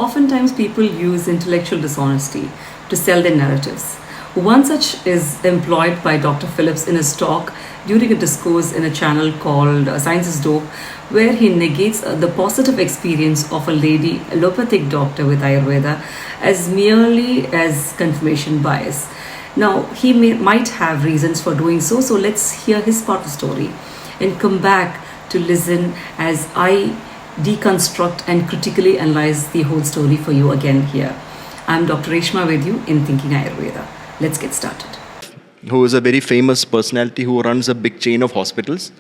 Oftentimes, people use intellectual dishonesty to sell their narratives. One such is employed by Dr. Phillips in his talk during a discourse in a channel called Science is Dope, where he negates the positive experience of a lady allopathic doctor with Ayurveda as merely as confirmation bias. Now, he might have reasons for doing so, so let's hear his part of the story and come back to listen as I deconstruct and critically analyze the whole story for you again here. I'm Dr. Reshma with you in Thinking Ayurveda. Let's get started. Who is a very famous personality who runs a big chain of hospitals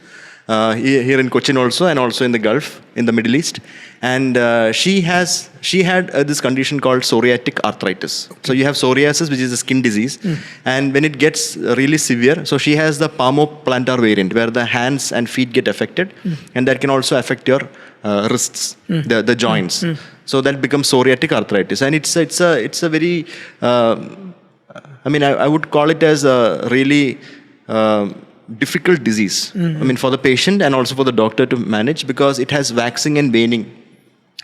here in Cochin also, and also in the Gulf, in the Middle East. And she had this condition called psoriatic arthritis. So you have psoriasis, which is a skin disease. And when it gets really severe, so she has the palmoplantar variant, where the hands and feet get affected. And that can also affect your wrists, the joints. So that becomes psoriatic arthritis. And it's a very... I would call it as a really difficult disease. For the patient and also for the doctor to manage, because it has waxing and waning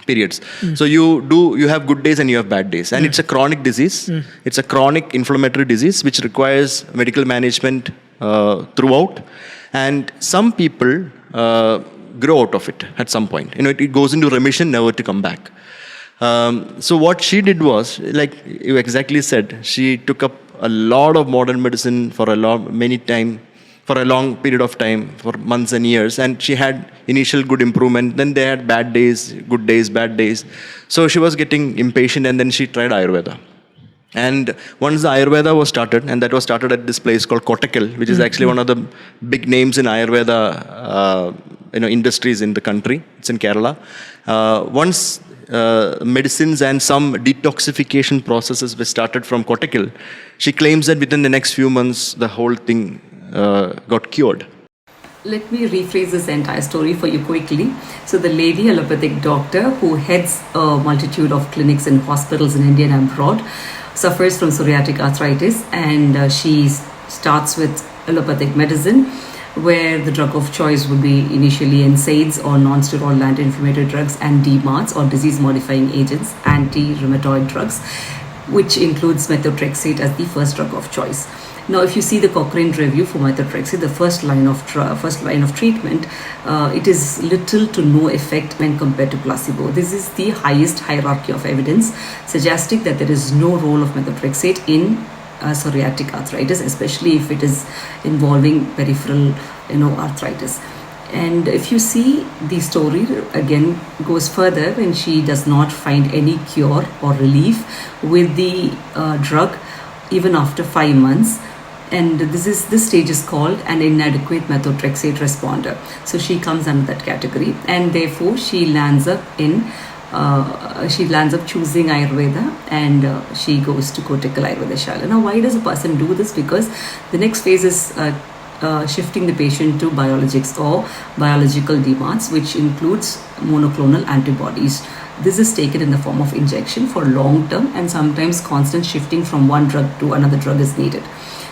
periods. So you have good days and you have bad days. And it's a chronic disease. It's a chronic inflammatory disease which requires medical management throughout. And some people grow out of it at some point. It goes into remission, never to come back. So what she did was, like you exactly said, she took up a lot of modern medicine for a long period of time, for months and years, and she had initial good improvement. Then they had bad days, good days, bad days. So she was getting impatient, and then she tried Ayurveda. And once the Ayurveda was started, and that was started at this place called Kottakkal, which is actually one of the big names in Ayurveda industries in the country. It's in Kerala. Once medicines and some detoxification processes were started from Kottakkal, she claims that within the next few months, the whole thing got cured. Let me rephrase this entire story for you quickly. So the lady allopathic doctor who heads a multitude of clinics and hospitals in India and abroad suffers from psoriatic arthritis, and she starts with allopathic medicine, where the drug of choice would be initially NSAIDs or non-steroidal anti-inflammatory drugs, and DMARDs or disease-modifying agents, anti-rheumatoid drugs, which includes methotrexate as the first drug of choice. Now, if you see the Cochrane review for methotrexate, the first line of treatment, it is little to no effect when compared to placebo. This is the highest hierarchy of evidence suggesting that there is no role of methotrexate in psoriatic arthritis, especially if it is involving peripheral, arthritis. And if you see, the story again goes further when she does not find any cure or relief with the drug even after 5 months. And this stage is called an inadequate methotrexate responder. So she comes under that category, and therefore she lands up choosing Ayurveda, and she goes to Kottakkal Ayurveda Shala. Now, why does a person do this? Because the next phase is shifting the patient to biologics or biological DMARDs, which includes monoclonal antibodies. This is taken in the form of injection for long term, and sometimes constant shifting from one drug to another drug is needed.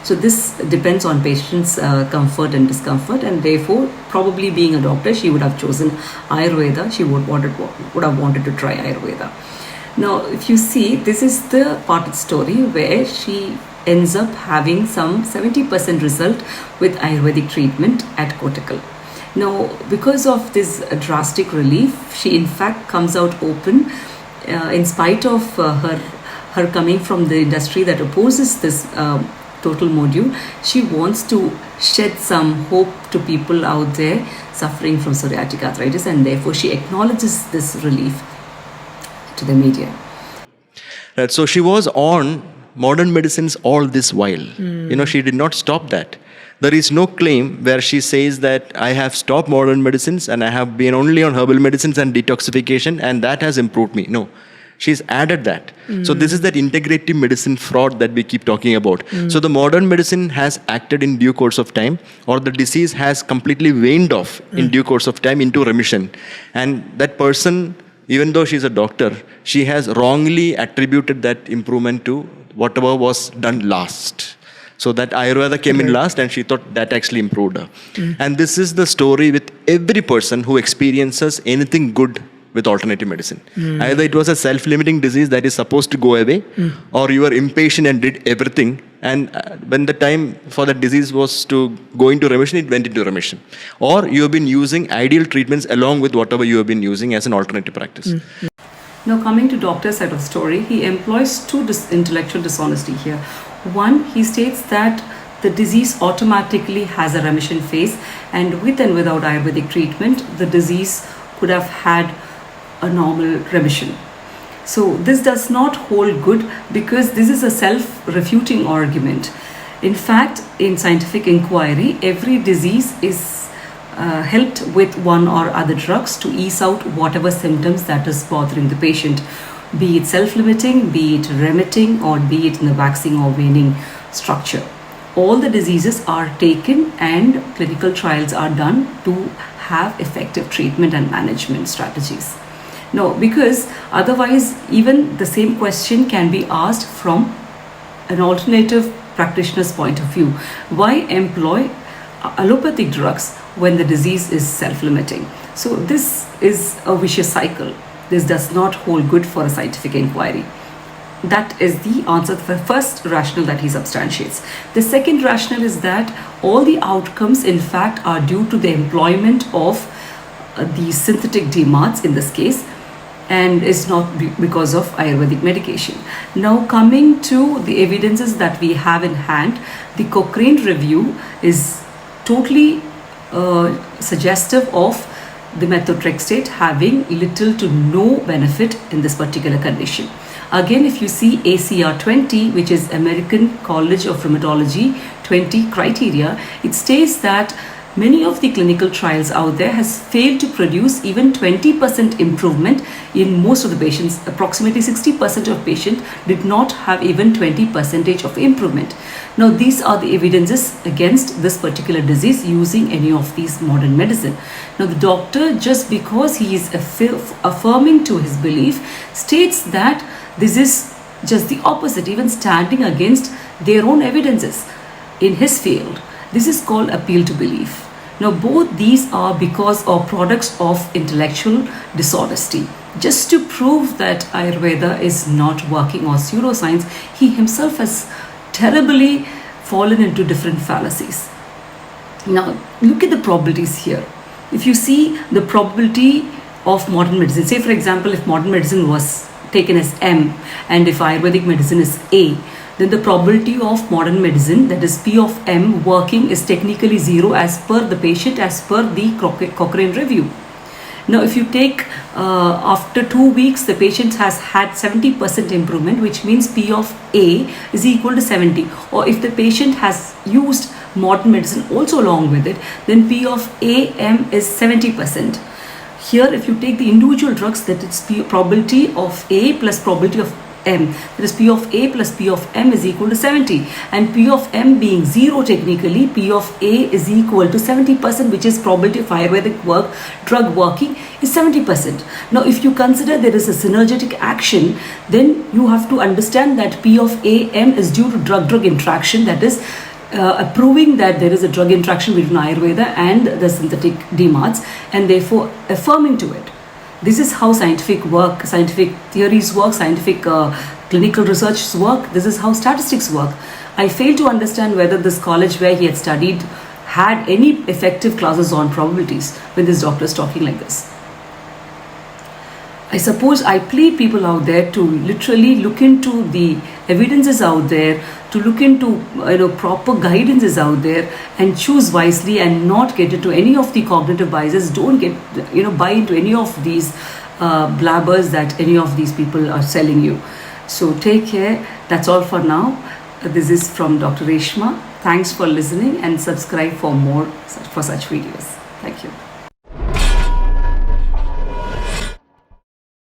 So this depends on patient's comfort and discomfort, and therefore, probably being a doctor, she would have chosen Ayurveda. She would have wanted to try Ayurveda. Now, if you see, this is the part of the story where she ends up having some 70% result with Ayurvedic treatment at Kottakkal. Now, because of this drastic relief, she in fact comes out open in spite of her coming from the industry that opposes this total module. She wants to shed some hope to people out there suffering from psoriatic arthritis, and therefore she acknowledges this relief to the media. Right, so she was on modern medicines all this while. She did not stop that. There is no claim where she says that I have stopped modern medicines and I have been only on herbal medicines and detoxification and that has improved me. No. She's added that. So this is that integrative medicine fraud that we keep talking about. So the modern medicine has acted in due course of time, or the disease has completely waned off in due course of time into remission. And that person, even though she's a doctor, she has wrongly attributed that improvement to whatever was done last. So that Ayurveda came in last and she thought that actually improved her. And this is the story with every person who experiences anything good with alternative medicine. Either it was a self-limiting disease that is supposed to go away, or you were impatient and did everything. And when the time for that disease was to go into remission, it went into remission. Or you have been using ideal treatments along with whatever you have been using as an alternative practice. Now, coming to doctor's side of the story, he employs two intellectual dishonesty here. One, he states that the disease automatically has a remission phase, and with and without Ayurvedic treatment, the disease could have had a normal remission. So this does not hold good, because this is a self-refuting argument. In fact, in scientific inquiry, every disease is helped with one or other drugs to ease out whatever symptoms that is bothering the patient, be it self-limiting, be it remitting, or be it in the waxing or waning structure. All the diseases are taken and clinical trials are done to have effective treatment and management strategies. No, because otherwise even the same question can be asked from an alternative practitioner's point of view. Why employ allopathic drugs when the disease is self-limiting? So this is a vicious cycle. This does not hold good for a scientific inquiry. That is the answer to the first rationale that he substantiates. The second rationale is that all the outcomes in fact are due to the employment of the synthetic DMARDs in this case, and is not because of Ayurvedic medication. Now, coming to the evidences that we have in hand, the Cochrane review is totally suggestive of the methotrexate having little to no benefit in this particular condition. Again, if you see ACR 20, which is American College of Rheumatology 20 criteria, it states that many of the clinical trials out there has failed to produce even 20% improvement in most of the patients. Approximately 60% of patients did not have even 20% of improvement. Now, these are the evidences against this particular disease using any of these modern medicine. Now, the doctor, just because he is affirming to his belief, states that this is just the opposite, even standing against their own evidences in his field. This is called appeal to belief. Now, both these are because of products of intellectual dishonesty. Just to prove that Ayurveda is not working, or pseudoscience, he himself has terribly fallen into different fallacies. Now, look at the probabilities here. If you see the probability of modern medicine, say for example, if modern medicine was taken as M and if Ayurvedic medicine is A, then the probability of modern medicine, that is P of M, working is technically 0 as per the patient, as per the Cochrane review. Now, if you take after 2 weeks, the patient has had 70% improvement, which means P of A is equal to 70. Or if the patient has used modern medicine also along with it, then P of AM is 70%. Here, if you take the individual drugs, that is probability of A plus probability of M, that is P of A plus P of M is equal to 70, and P of M being 0, technically P of A is equal to 70%, which is probability of Ayurvedic drug working is 70%. Now, if you consider there is a synergetic action, then you have to understand that P of AM is due to drug-drug interaction, that is proving that there is a drug interaction between Ayurveda and the synthetic DMARDs, and therefore affirming to it. This is how scientific theories work, scientific clinical research work. This is how statistics work. I fail to understand whether this college where he had studied had any effective classes on probabilities when this doctor is talking like this. I suppose I plead people out there to literally look into the evidences out there, to look into proper guidances out there, and choose wisely and not get into any of the cognitive biases. Don't get buy into any of these blabbers that any of these people are selling you. So take care. That's all for now. This is from Dr. Reshma. Thanks for listening, and subscribe for more for such videos. Thank you.